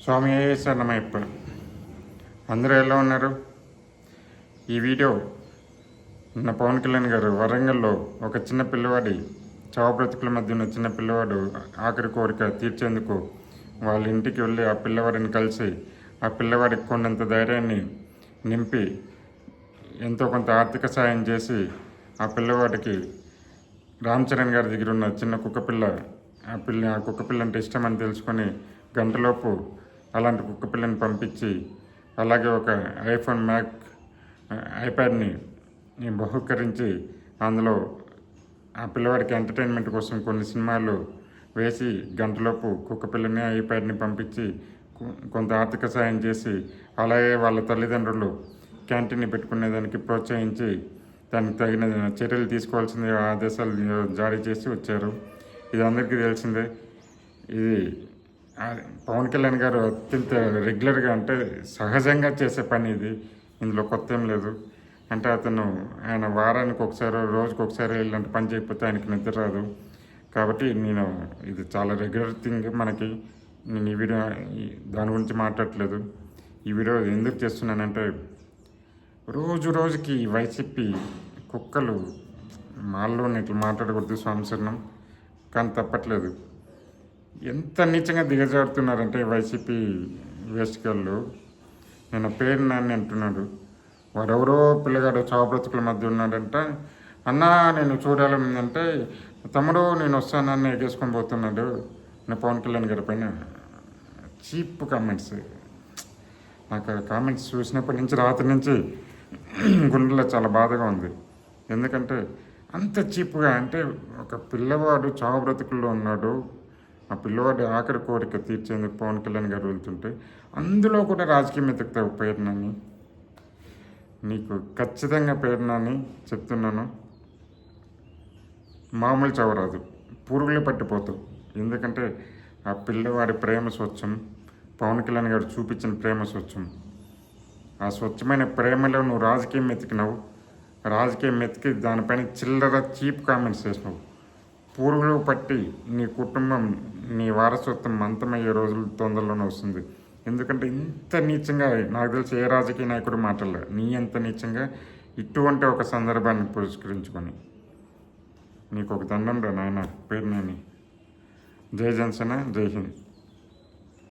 స్వామి శరణమయ్యప్ప. అందరూ ఎలా ఉన్నారు? ఈ వీడియో నిన్న పవన్ కళ్యాణ్ గారు వరంగల్లో ఒక చిన్న పిల్లవాడి చావు బ్రతుకుల మధ్య ఉన్న చిన్న పిల్లవాడు ఆఖరి కోరిక తీర్చేందుకు వాళ్ళ ఇంటికి వెళ్ళి ఆ పిల్లవాడిని కలిసి ఆ పిల్లవాడికి కొండంత ధైర్యాన్ని నింపి ఎంతో కొంత ఆర్థిక సాయం చేసి ఆ పిల్లవాడికి రామ్ చరణ్ గారి దగ్గర ఉన్న చిన్న కుక్కపిల్ల ఆ కుక్కపిల్ల అంటే ఇష్టం అని తెలుసుకొని గంటలోపు అలాంటి కుక్కపిల్లని పంపించి అలాగే ఒక ఐప్యాడ్ని బహుకరించి అందులో ఆ పిల్లవాడికి ఎంటర్టైన్మెంట్ కోసం కొన్ని సినిమాలు వేసి గంటలోపు కుక్కపిల్లని ఐప్యాడ్ని పంపించి కొంత ఆర్థిక సాయం చేసి అలాగే వాళ్ళ తల్లిదండ్రులు క్యాంటీన్ని పెట్టుకునేదానికి ప్రోత్సహించి దానికి తగిన చర్యలు తీసుకోవాల్సింది ఆదేశాలు జారీ చేసి వచ్చారు. ఇది అందరికీ తెలిసిందే. ఇది పవన్ కళ్యాణ్ గారు అత్యంత రెగ్యులర్గా అంటే సహజంగా చేసే పని ఇది. ఇందులో కొత్త ఏం లేదు. అంటే ఆయన వారానికి ఒకసారి రోజుకి ఒకసారి ఇలాంటి పని చేయకపోతే ఆయనకి నిద్ర రాదు. కాబట్టి ఇది చాలా రెగ్యులర్ థింగ్ మనకి. నేను ఈ వీడియో దాని గురించి మాట్లాడట్లేదు. ఈ వీడియో ఎందుకు చేస్తున్నానంటే రోజుకి వైసీపీ కుక్కలు మాల్లో ఇట్లా మాట్లాడకూడదు సంవత్సరం కానీ తప్పట్లేదు. ఎంత నీచంగా దిగజారుతున్నారంటే వైసీపీ వేస్ట్గాళ్ళు. నేను పేరు నాన్ని అంటున్నాడు. వారెవరో పిల్లగాడు చావు బ్రతుకుల మధ్య ఉన్నాడంట. అన్నా నేను చూడాలంటే తమ్ముడు నేను వస్తానని ఎగేసుకొని పోతున్నాడు. నేను పవన్ కళ్యాణ్ గారి పైన చీప్ కామెంట్స్. నాకు ఆ కామెంట్స్ చూసినప్పటి నుంచి రాత్రి నుంచి గుండెలో చాలా బాధగా ఉంది. ఎందుకంటే అంత చీప్గా అంటే ఒక పిల్లవాడు చావు బ్రతుకుల్లో ఉన్నాడు. ఆ పిల్లవాడి ఆఖరి కోరిక తీర్చేందుకు పవన్ కళ్యాణ్ గారు వెళ్తుంటే అందులో కూడా రాజకీయం ఎత్తుకుతావు పేరునని. నీకు ఖచ్చితంగా పేరునని చెప్తున్నాను. మామూలు చవరాదు, పురుగులు పట్టిపోతావు. ఎందుకంటే ఆ పిల్లవాడి ప్రేమ స్వచ్ఛం, పవన్ కళ్యాణ్ గారు చూపించిన ప్రేమ స్వచ్ఛం. ఆ స్వచ్ఛమైన ప్రేమలో నువ్వు రాజకీయం ఎతికినావు. రాజకీయం ఎతికి దానిపైన చిల్లర చీప్ కామెంట్స్ చేసినావు. పురుగులు పట్టి నీ కుటుంబం నీ వారసత్వం అంతమయ్యే రోజులు తొందరలోనే వస్తుంది. ఎందుకంటే ఇంత నీచంగా నాకు తెలిసి ఏ రాజకీయ నాయకుడు మాటలే నీ ఎంత నీచంగా ఇటువంటి ఒక సందర్భాన్ని పురస్కరించుకొని నీకు ఒక దండం రా నాయన పేరు నాని. జై జనసేన, జై హింద్.